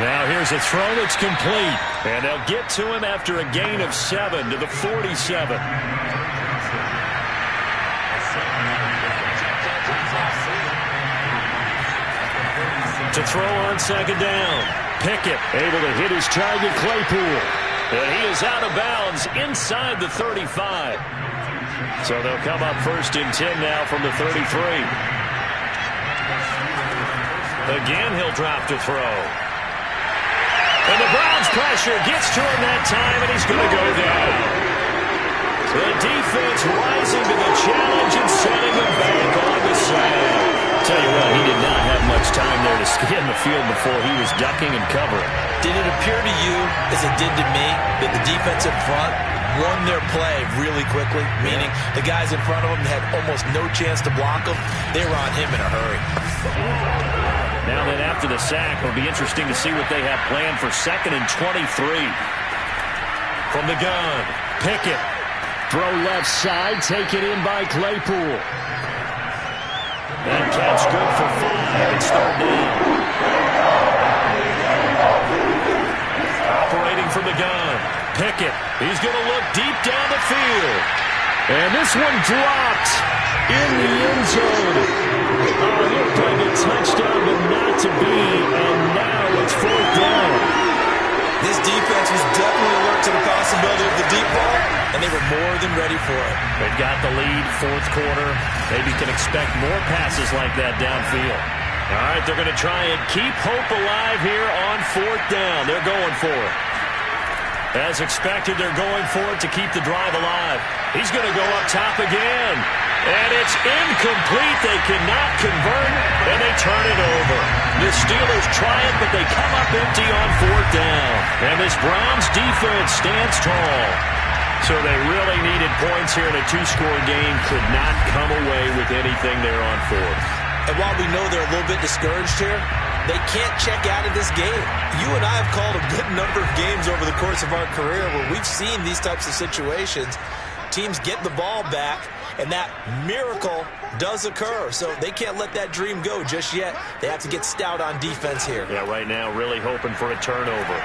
Now here's a throw that's complete. And they'll get to him after a gain of 7 to the 47. To throw on 2nd down. Pickett able to hit his target, Claypool. And he is out of bounds inside the 35. So they'll come up 1st and 10 now from the 33. Again, he'll drop to throw. And the Browns pressure gets to him that time, and he's going to go down. The defense rising to the challenge and setting him back on the side. Tell you what, he did not have much time there to scan the field before he was ducking and covering. Did it appear to you, as it did to me, that the defensive front won their play really quickly? Meaning the guys in front of him had almost no chance to block him. They were on him in a hurry. Now then, after the sack, it'll be interesting to see what they have planned for 2nd and 23. From the gun, Pickett. Throw left side, taken in by Claypool. That catch good for 5. It's 3rd down. Operating from the gun, Pickett. He's going to look deep down the field. And this one dropped in the end zone. Looked like a touchdown, but not to be. And now it's 4th down. This defense was definitely alert to the possibility of the deep ball, and they were more than ready for it. They've got the lead, 4th quarter. Maybe can expect more passes like that downfield. All right, they're going to try and keep hope alive here on 4th down. They're going for it. As expected, they're going for it to keep the drive alive. He's going to go up top again. And it's incomplete. They cannot convert, and they turn it over. The Steelers try it, but they come up empty on 4th down. And this Browns defense stands tall. So they really needed points here in a 2-score game. Could not come away with anything there on 4th. And while we know they're a little bit discouraged here, They can't check out of this game. You and I have called a good number of games over the course of our career where we've seen these types of situations. Teams get the ball back, and that miracle does occur. So they can't let that dream go just yet. They have to get stout on defense here. Yeah, right now really hoping for a turnover.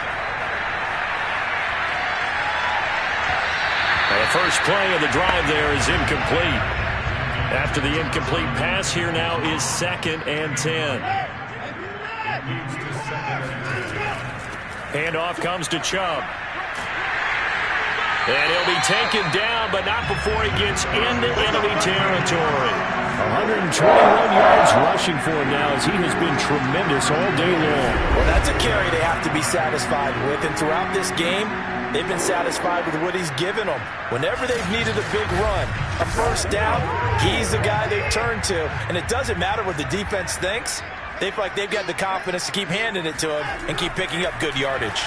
Well, the first play of the drive there is incomplete. After the incomplete pass, here now is 2nd and 10. Handoff comes to Chubb. And he'll be taken down, but not before he gets into enemy territory. 121 yards rushing for him now as he has been tremendous all day long. Well, that's a carry they have to be satisfied with. And throughout this game, they've been satisfied with what he's given them. Whenever they've needed a big run, a first down, he's the guy they turn to. And it doesn't matter what the defense thinks. They feel like they've got the confidence to keep handing it to him and keep picking up good yardage.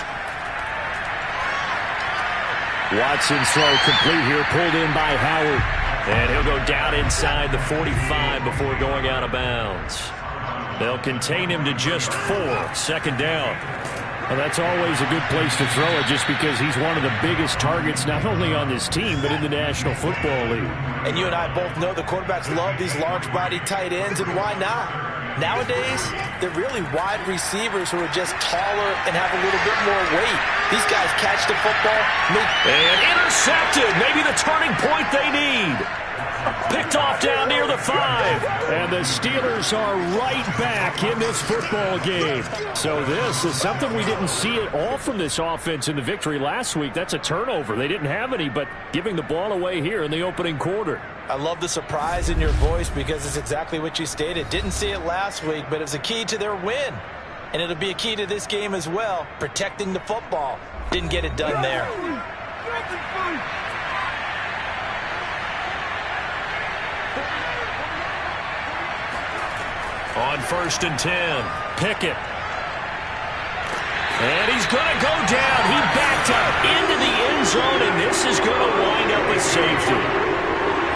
Watson's throw complete here, pulled in by Howard. And he'll go down inside the 45 before going out of bounds. They'll contain him to just 4. 2nd down. Well, that's always a good place to throw it just because he's one of the biggest targets not only on this team but in the National Football League. And you and I both know the quarterbacks love these large-bodied tight ends, and why not? Nowadays, they're really wide receivers who are just taller and have a little bit more weight. These guys catch the football. And intercepted. Maybe the turning point they need. Picked off down near the 5. And the Steelers are right back in this football game. So this is something we didn't see at all from this offense in the victory last week. That's a turnover. They didn't have any, but giving the ball away here in the opening quarter. I love the surprise in your voice because it's exactly what you stated. Didn't see it last week, but it's a key to their win. And it'll be a key to this game as well, protecting the football. Didn't get it done there. On 1st and 10, Pickett. And he's going to go down. He backed up into the end zone, and this is going to wind up with safety.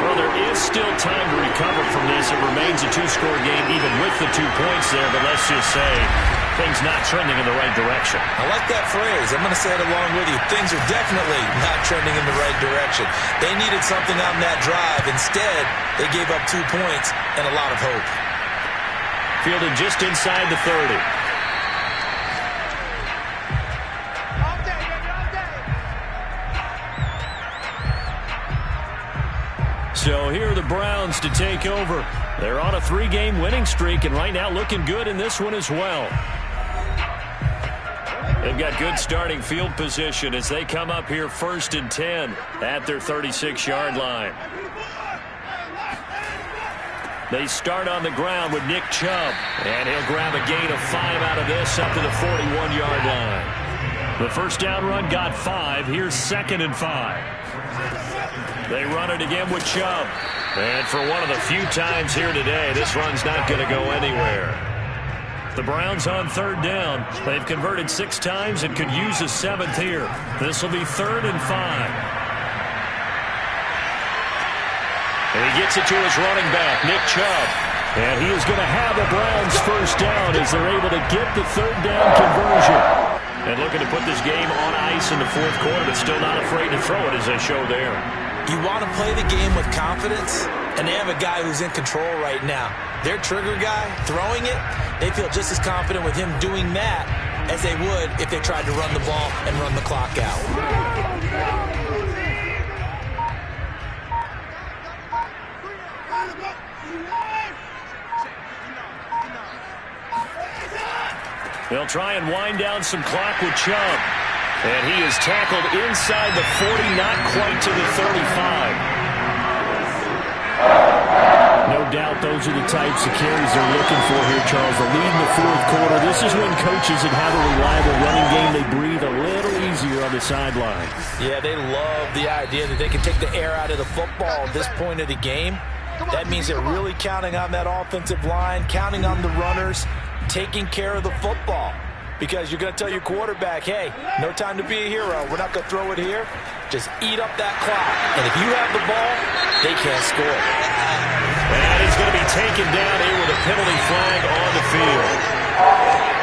Well, there is still time to recover from this. It remains a 2-score game even with the 2 points there, but let's just say things not trending in the right direction. I like that phrase. I'm going to say it along with you. Things are definitely not trending in the right direction. They needed something on that drive. Instead, they gave up 2 points and a lot of hope. Fielded just inside the 30. So here are the Browns to take over. They're on a 3-game winning streak, and right now looking good in this one as well. They've got good starting field position as they come up here 1st and 10 at their 36-yard line. They start on the ground with Nick Chubb, and he'll grab a gain of 5 out of this up to the 41-yard line. The first down run got 5. Here's 2nd and 5. They run it again with Chubb. And for one of the few times here today, this run's not going to go anywhere. The Browns on 3rd down. They've converted 6 times and could use a 7th here. This will be 3rd and 5. And he gets it to his running back, Nick Chubb. And he is going to have the Browns first down as they're able to get the 3rd down conversion. And looking to put this game on ice in the 4th quarter, but still not afraid to throw it as they show there. You want to play the game with confidence, and they have a guy who's in control right now. Their trigger guy, throwing it, they feel just as confident with him doing that as they would if they tried to run the ball and run the clock out. They'll try and wind down some clock with Chubb. And he is tackled inside the 40, not quite to the 35. No doubt those are the types of carries they're looking for here, Charles. The lead in the 4th quarter. This is when coaches that have a reliable running game, they breathe a little easier on the sideline. Yeah, they love the idea that they can take the air out of the football at this point of the game. That means they're really counting on that offensive line, counting on the runners, taking care of the football. Because you're going to tell your quarterback, hey, no time to be a hero. We're not going to throw it here. Just eat up that clock. And if you have the ball, they can't score. And he's going to be taken down here with a penalty flag on the field.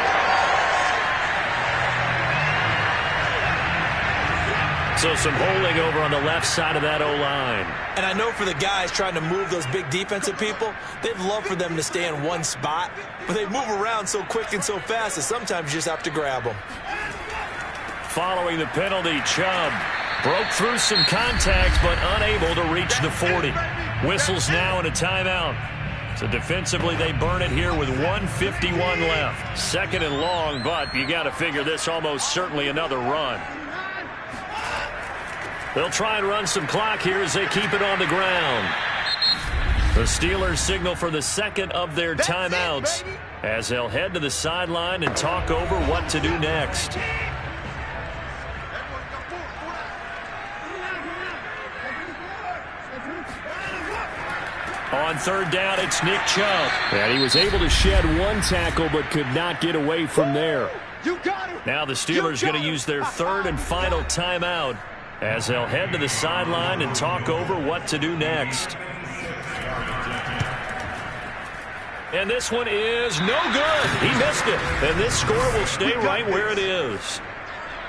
So some holding over on the left side of that O-line. And I know for the guys trying to move those big defensive people, they'd love for them to stay in one spot, but they move around so quick and so fast that sometimes you just have to grab them. Following the penalty, Chubb broke through some contact but unable to reach the 40. Whistles now and a timeout. So defensively, they burn it here with 1:51 left. Second and long, but you got to figure this almost certainly another run. They'll try and run some clock here as they keep it on the ground. The Steelers signal for the second of their timeouts as they'll head to the sideline and talk over what to do next. On third down, it's Nick Chubb. And he was able to shed one tackle but could not get away from there. Now the Steelers going to use their third and final timeout as they'll head to the sideline and talk over what to do next. And this one is no good. He missed it. And this score will stay right where it is.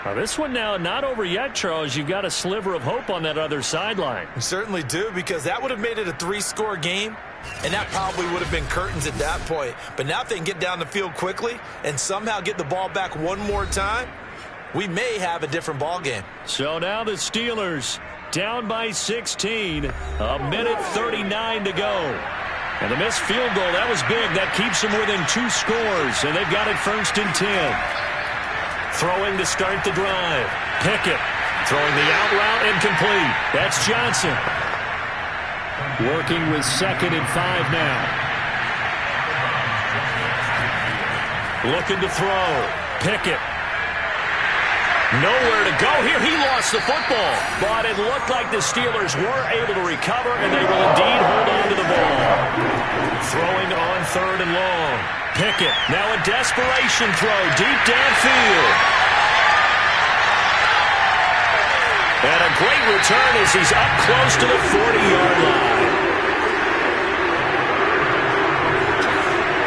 Now this one now not over yet, Charles. You've got a sliver of hope on that other sideline. We certainly do, because that would have made it a 3-score game, and that probably would have been curtains at that point. But now if they can get down the field quickly and somehow get the ball back one more time, we may have a different ball game. So now the Steelers down by 16, a minute 39 to go. And the missed field goal, that was big. That keeps them within 2 scores, and they've got it first and 10. Throwing to start the drive. Pickett throwing the out route incomplete. That's Johnson. Working with second and 5 now. Looking to throw. Pickett. Nowhere to go here. He lost the football. But it looked like the Steelers were able to recover, and they will indeed hold on to the ball. Throwing on third and long. Pickett, now a desperation throw deep downfield. And a great return as he's up close to the 40-yard line.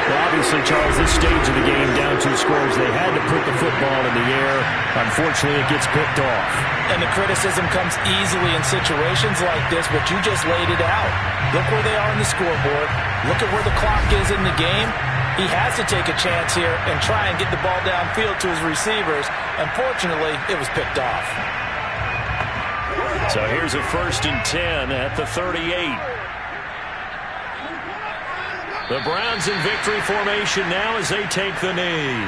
Well, obviously, Charles, this stage of the game, down 2 scores, they had to put the football in the air. Unfortunately, it gets picked off. And the criticism comes easily in situations like this, but you just laid it out. Look where they are on the scoreboard. Look at where the clock is in the game. He has to take a chance here and try and get the ball downfield to his receivers. Unfortunately, it was picked off. So here's a first and 10 at the 38. The Browns in victory formation now as they take the knee.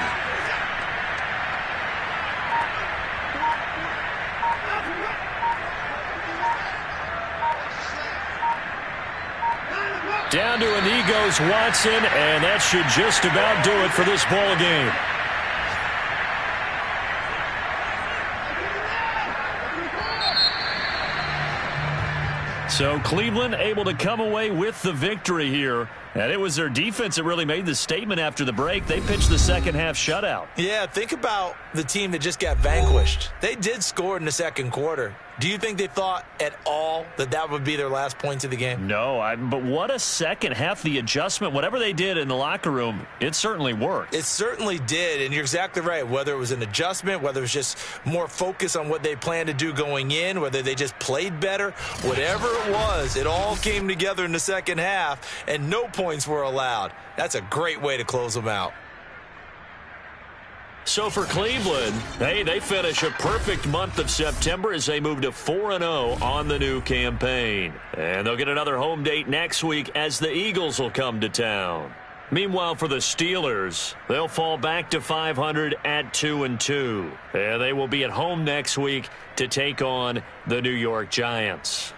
Down to a knee goes Watson, and that should just about do it for this ball game. So Cleveland able to come away with the victory here. And it was their defense that really made the statement after the break. They pitched the second half shutout. Yeah, think about the team that just got vanquished. They did score in the second quarter. Do you think they thought at all that that would be their last points of the game? No, but what a second half. The adjustment, whatever they did in the locker room, it certainly worked. It certainly did, and you're exactly right. Whether it was an adjustment, whether it was just more focus on what they planned to do going in, whether they just played better, whatever it was, it all came together in the second half, and no points were allowed. That's a great way to close them out. So for Cleveland, they finish a perfect month of September as they move to 4-0 on the new campaign. And they'll get another home date next week as the Eagles will come to town. Meanwhile, for the Steelers, they'll fall back to 500 at 2-2. And they will be at home next week to take on the New York Giants.